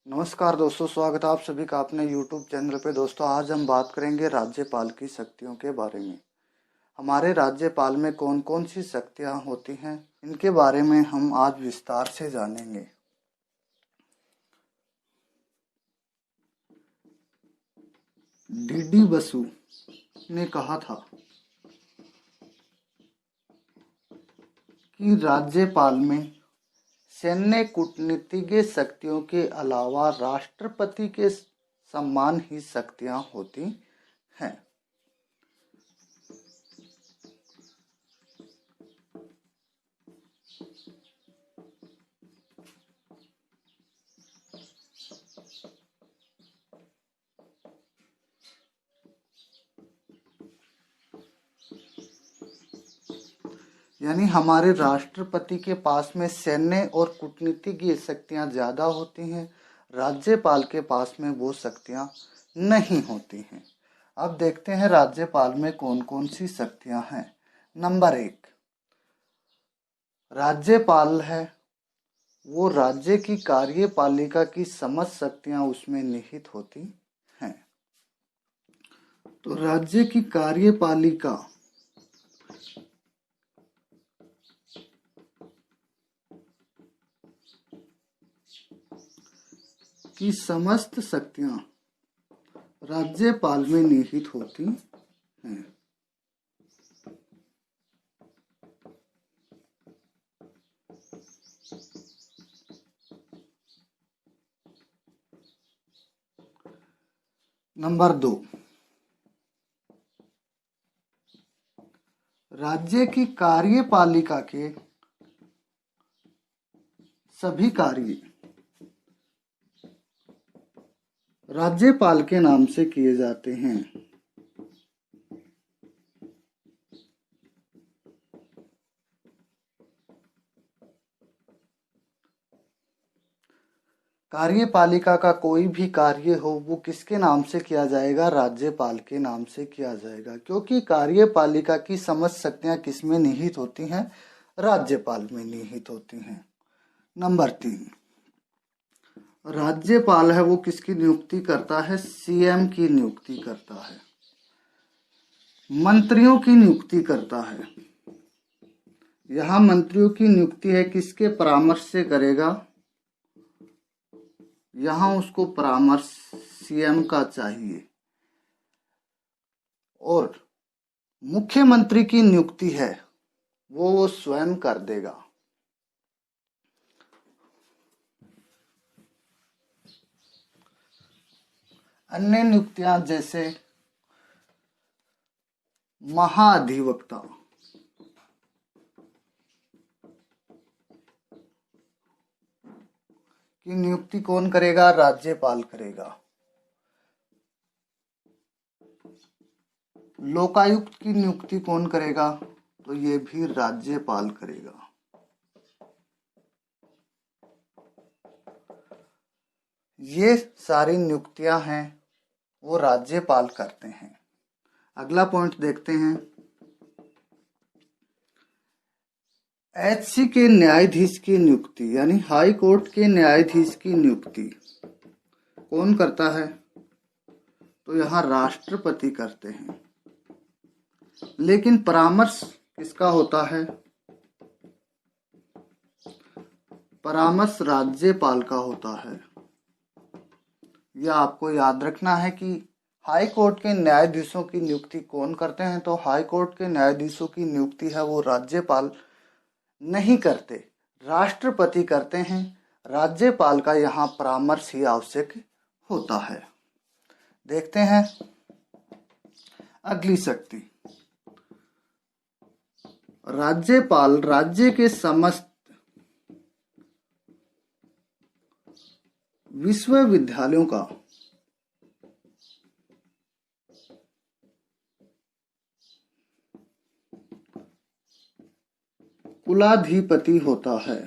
नमस्कार दोस्तों, स्वागत है आप सभी का अपने YouTube चैनल पे। दोस्तों, आज हम बात करेंगे राज्यपाल की शक्तियों के बारे में। हमारे राज्यपाल में कौन कौन सी शक्तियां होती हैं, इनके बारे में हम आज विस्तार से जानेंगे। डीडी बसु ने कहा था कि राज्यपाल में सैन्य कूटनीतिज्ञ शक्तियों के अलावा राष्ट्रपति के समान ही शक्तियां होती हैं। यानी हमारे राष्ट्रपति के पास में सैन्य और कूटनीतिज्ञ शक्तियां ज्यादा होती हैं, राज्यपाल के पास में वो शक्तियां नहीं होती हैं। अब देखते हैं राज्यपाल में कौन कौन सी शक्तियां हैं। नंबर 1, राज्यपाल है वो राज्य की कार्यपालिका की समस्त शक्तियां उसमें निहित होती हैं। तो राज्य की कार्यपालिका की समस्त शक्तियां राज्यपाल में निहित होती हैं। नंबर 2, राज्य की कार्यपालिका के सभी कार्य राज्यपाल के नाम से किए जाते हैं। कार्यपालिका का कोई भी कार्य हो वो किसके नाम से किया जाएगा? राज्यपाल के नाम से किया जाएगा, क्योंकि कार्यपालिका की समस्त शक्तियां किसमें निहित होती हैं? राज्यपाल में निहित होती हैं। नंबर 3, राज्यपाल है वो किसकी नियुक्ति करता है? सीएम की नियुक्ति करता है, मंत्रियों की नियुक्ति करता है। यहां मंत्रियों की नियुक्ति है किसके परामर्श से करेगा? यहां उसको परामर्श सीएम का चाहिए। और मुख्यमंत्री की नियुक्ति है वो स्वयं कर देगा। अन्य नियुक्तियां जैसे महाधिवक्ता की नियुक्ति कौन करेगा? राज्यपाल करेगा। लोकायुक्त की नियुक्ति कौन करेगा? तो ये भी राज्यपाल करेगा। ये सारी नियुक्तियां हैं वो राज्यपाल करते हैं। अगला पॉइंट देखते हैं। एचसी के न्यायाधीश की नियुक्ति यानी हाई कोर्ट के न्यायाधीश की नियुक्ति कौन करता है? तो यहाँ राष्ट्रपति करते हैं। लेकिन परामर्श किसका होता है? परामर्श राज्यपाल का होता है। यह आपको याद रखना है कि हाई कोर्ट के न्यायाधीशों की नियुक्ति कौन करते हैं? तो हाई कोर्ट के न्यायाधीशों की नियुक्ति है वो राज्यपाल नहीं करते, राष्ट्रपति करते हैं। राज्यपाल का यहाँ परामर्श ही आवश्यक होता है। देखते हैं अगली शक्ति। राज्यपाल राज्य के समस्त विश्वविद्यालयों का कुलाधिपति होता है।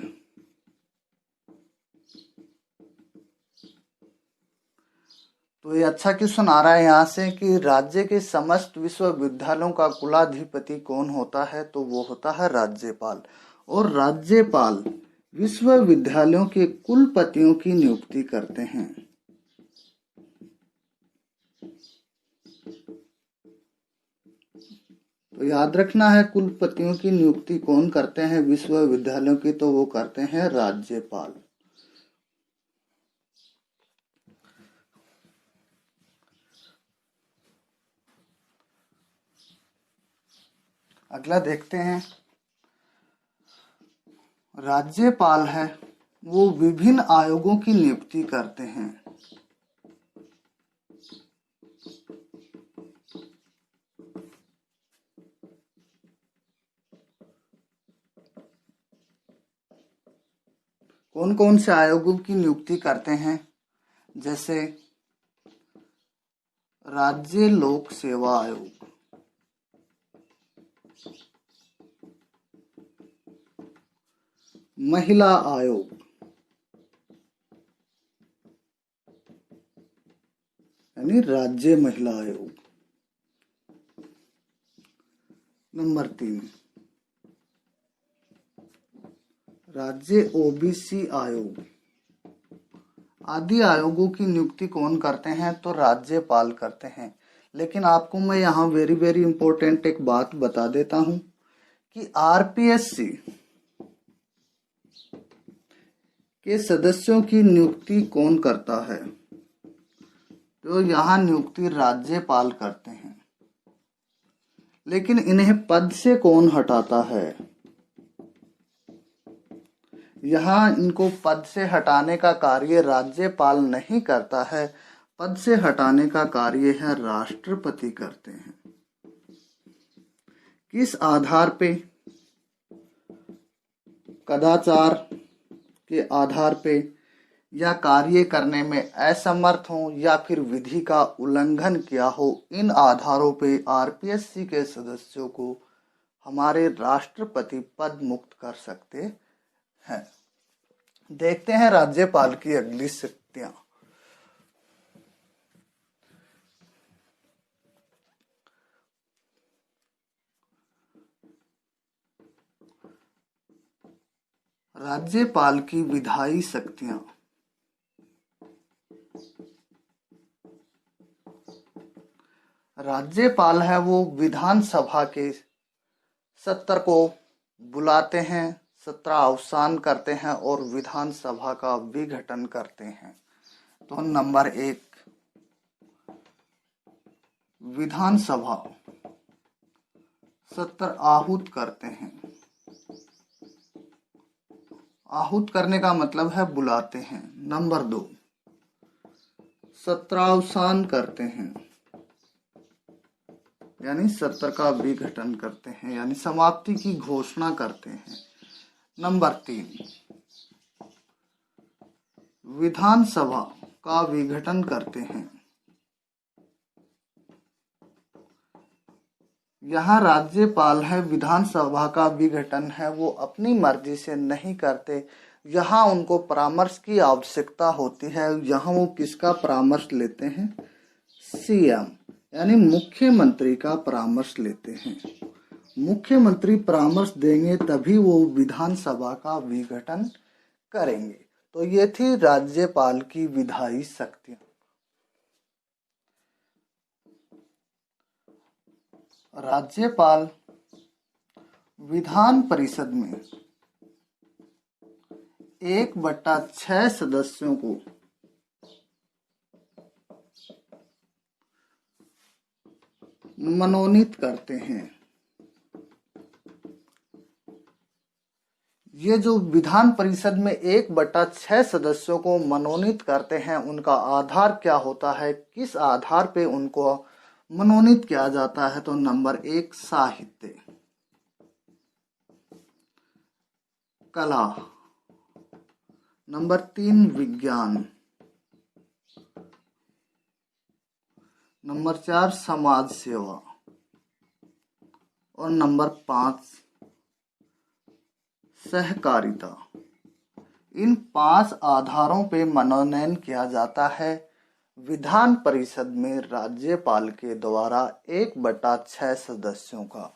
तो ये अच्छा क्वेश्चन आ रहा है यहाँ से कि राज्य के समस्त विश्वविद्यालयों का कुलाधिपति कौन होता है? तो वो होता है राज्यपाल। और राज्यपाल विश्वविद्यालयों के कुलपतियों की नियुक्ति करते हैं। तो याद रखना है, कुलपतियों की नियुक्ति कौन करते हैं विश्वविद्यालयों की, तो वो करते हैं राज्यपाल। अगला देखते हैं, राज्यपाल है वो विभिन्न आयोगों की नियुक्ति करते हैं। कौन कौन से आयोगों की नियुक्ति करते हैं? जैसे राज्य लोक सेवा आयोग, महिला आयोग, यानी राज्य महिला आयोग। नंबर 3, राज्य ओबीसी आयोग। आदि आयोगों की नियुक्ति कौन करते हैं? तो राज्यपाल करते हैं। लेकिन आपको मैं यहाँ वेरी वेरी इंपॉर्टेंट एक बात बता देता हूं कि आरपीएससी के सदस्यों की नियुक्ति कौन करता है? तो यहाँ नियुक्ति राज्यपाल करते हैं। लेकिन इन्हें पद से कौन हटाता है? यहाँ इनको पद से हटाने का कार्य राज्यपाल नहीं करता है, पद से हटाने का कार्य है राष्ट्रपति करते हैं। किस आधार पे? कदाचार के आधार पे, या कार्य करने में असमर्थ हो, या फिर विधि का उल्लंघन किया हो, इन आधारों पे आरपीएससी के सदस्यों को हमारे राष्ट्रपति पद मुक्त कर सकते हैं। देखते हैं राज्यपाल की अगली शक्तियां। राज्यपाल की विधायी शक्तियां। राज्यपाल है वो विधानसभा के सत्र को बुलाते हैं, सत्र अवसान करते हैं और विधानसभा का विघटन करते हैं। तो नंबर 1, विधानसभा सत्र आहूत करते हैं। आहूत करने का मतलब है बुलाते हैं। नंबर 2, सत्रावसान करते हैं, यानी सत्र का विघटन करते हैं, यानी समाप्ति की घोषणा करते हैं। नंबर 3, विधानसभा का विघटन करते हैं। यहाँ राज्यपाल है, विधानसभा का विघटन है वो अपनी मर्जी से नहीं करते, यहाँ उनको परामर्श की आवश्यकता होती है। यहाँ वो किसका परामर्श लेते हैं? सीएम, यानी मुख्यमंत्री का परामर्श लेते हैं। मुख्यमंत्री परामर्श देंगे तभी वो विधानसभा का विघटन करेंगे। तो ये थी राज्यपाल की विधायी शक्तियां। राज्यपाल विधान परिषद में 1/6 सदस्यों को मनोनीत करते हैं। ये जो विधान परिषद में 1/6 सदस्यों को मनोनीत करते हैं, उनका आधार क्या होता है? किस आधार पे उनको मनोनीत किया जाता है? तो नंबर 1, साहित्य, कला। नंबर 3, विज्ञान। नंबर 4, समाज सेवा। और नंबर 5, सहकारिता। इन 5 आधारों पे मनोनयन किया जाता है विधान परिषद में राज्यपाल के द्वारा 1/6 सदस्यों का।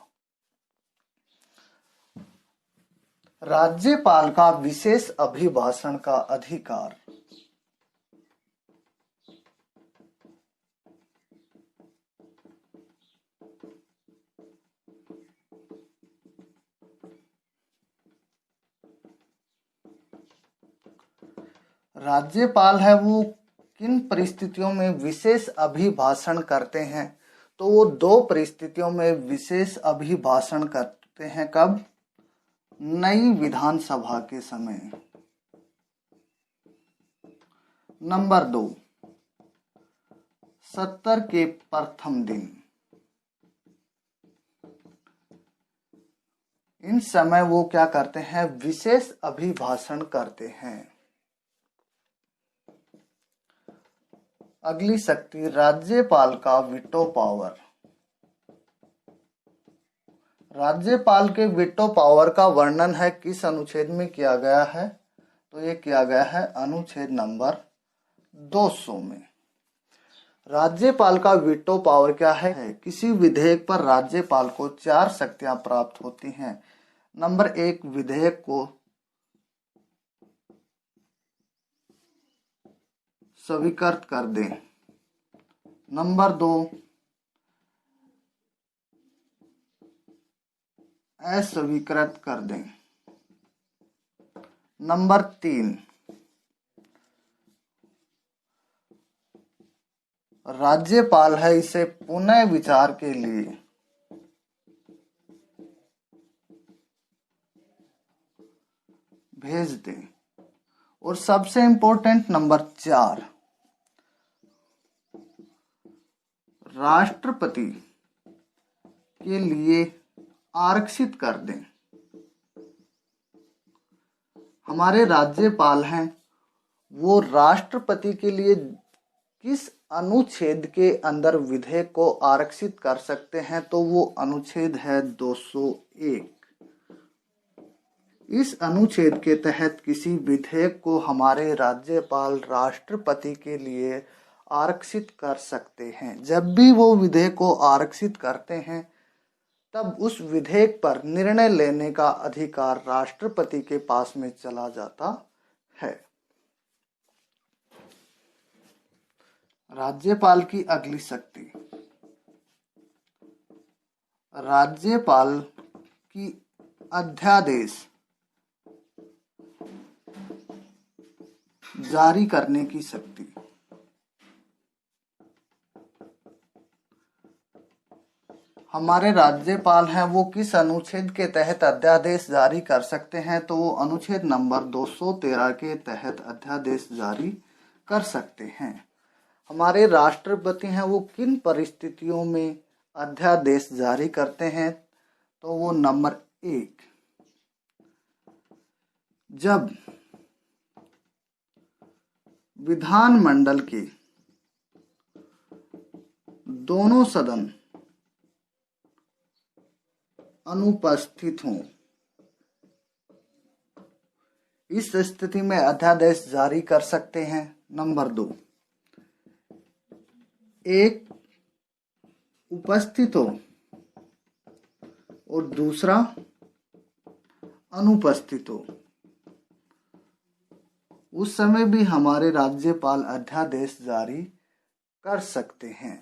राज्यपाल का विशेष अभिभाषण का अधिकार। राज्यपाल है वो किन परिस्थितियों में विशेष अभिभाषण करते हैं? तो वो दो परिस्थितियों में विशेष अभिभाषण करते हैं। कब? नई विधानसभा के समय। नंबर 2, सत्र के प्रथम दिन। इन समय वो क्या करते हैं? विशेष अभिभाषण करते हैं। अगली शक्ति, राज्यपाल का वीटो पावर। राज्यपाल के वीटो पावर का वर्णन है किस अनुच्छेद में किया गया है? तो ये किया गया है अनुच्छेद नंबर 200 में। राज्यपाल का वीटो पावर क्या है? किसी विधेयक पर राज्यपाल को 4 शक्तियां प्राप्त होती हैं। नंबर 1, विधेयक को स्वीकृत कर दें। नंबर 2, अस्वीकृत कर दें। नंबर 3, राज्यपाल है इसे पुनः विचार के लिए भेज दें। और सबसे इंपॉर्टेंट नंबर 4, राष्ट्रपति के लिए आरक्षित कर दें। हमारे राज्यपाल हैं वो राष्ट्रपति के लिए किस अनुच्छेद के अंदर विधेयक को आरक्षित कर सकते हैं? तो वो अनुच्छेद है 201। इस अनुच्छेद के तहत किसी विधेयक को हमारे राज्यपाल राष्ट्रपति के लिए आरक्षित कर सकते हैं। जब भी वो विधेयक को आरक्षित करते हैं तब उस विधेयक पर निर्णय लेने का अधिकार राष्ट्रपति के पास में चला जाता है। राज्यपाल की अगली शक्ति, राज्यपाल की अध्यादेश जारी करने की शक्ति। हमारे राज्यपाल हैं वो किस अनुच्छेद के तहत अध्यादेश जारी कर सकते हैं? तो वो अनुच्छेद नंबर 213 के तहत अध्यादेश जारी कर सकते हैं। हमारे राष्ट्रपति हैं वो किन परिस्थितियों में अध्यादेश जारी करते हैं? तो वो नंबर 1, जब विधानमंडल के दोनों सदन अनुपस्थित हों। इस स्थिति में अध्यादेश जारी कर सकते हैं। नंबर 2, एक उपस्थित हो और दूसरा अनुपस्थित हो। उस समय भी हमारे राज्यपाल अध्यादेश जारी कर सकते हैं।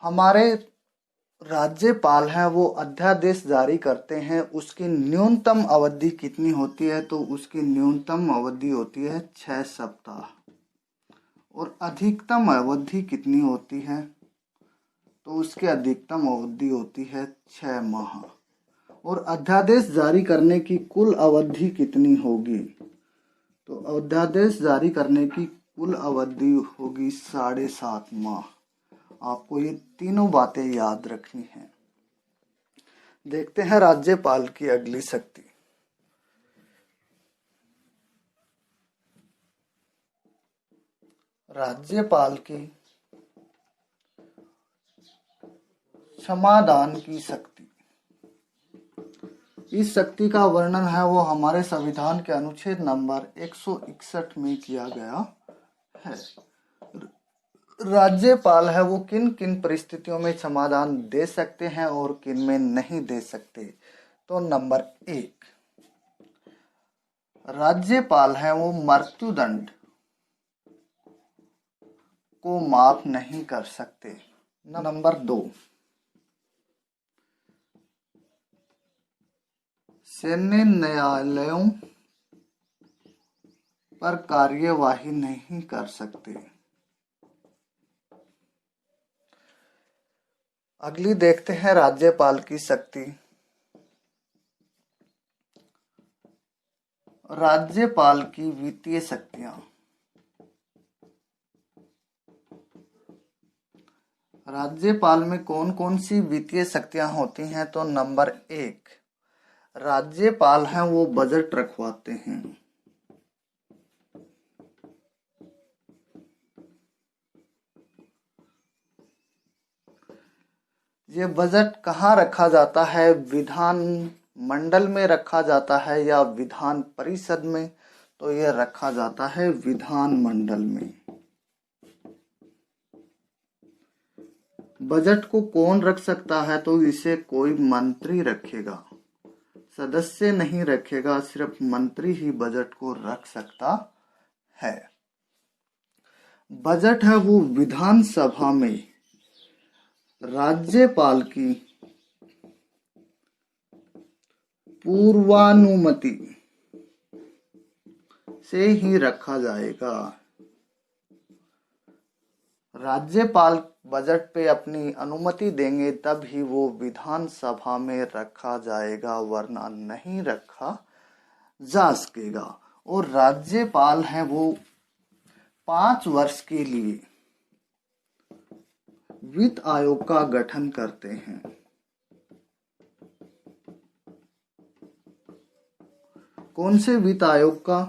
हमारे राज्यपाल हैं वो अध्यादेश जारी करते हैं, उसकी न्यूनतम अवधि कितनी होती है? तो उसकी न्यूनतम अवधि होती है 6 सप्ताह। और अधिकतम अवधि कितनी होती है? तो उसकी अधिकतम अवधि होती है 6 माह। और अध्यादेश जारी करने की कुल अवधि कितनी होगी? तो अध्यादेश जारी करने की कुल अवधि होगी 7.5 माह। आपको ये तीनों बातें याद रखनी है। देखते हैं राज्यपाल की अगली शक्ति। राज्यपाल की क्षमादान की शक्ति। इस शक्ति का वर्णन है वो हमारे संविधान के अनुच्छेद नंबर 161 में किया गया है। राज्यपाल है वो किन किन परिस्थितियों में समाधान दे सकते हैं और किन में नहीं दे सकते। तो नंबर 1, राज्यपाल है वो मृत्युदंड को माफ नहीं कर सकते। नंबर 2, सैन्य न्यायालयों पर कार्यवाही नहीं कर सकते। अगली देखते हैं राज्यपाल की शक्ति। राज्यपाल की वित्तीय शक्तियां। राज्यपाल में कौन कौन सी वित्तीय शक्तियां होती हैं। तो नंबर 1, राज्यपाल हैं वो बजट रखवाते हैं। ये बजट कहाँ रखा जाता है, विधान मंडल में रखा जाता है या विधान परिषद में। तो ये रखा जाता है विधान मंडल में। बजट को कौन रख सकता है। तो इसे कोई मंत्री रखेगा, सदस्य नहीं रखेगा, सिर्फ मंत्री ही बजट को रख सकता है। बजट है वो विधानसभा में राज्यपाल की पूर्वानुमति से ही रखा जाएगा। राज्यपाल बजट पे अपनी अनुमति देंगे तब ही वो विधानसभा में रखा जाएगा, वरना नहीं रखा जा सकेगा। और राज्यपाल हैं वो 5 वर्ष के लिए वित्त आयोग का गठन करते हैं। कौन से वित्त आयोग का।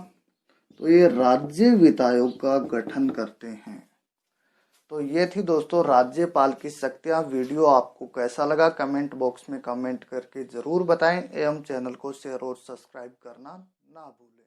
तो ये राज्य वित्त आयोग का गठन करते हैं। तो ये थी दोस्तों राज्यपाल की शक्तियां। वीडियो आपको कैसा लगा कमेंट बॉक्स में कमेंट करके जरूर बताएं एवं चैनल को शेयर और सब्सक्राइब करना ना भूलें।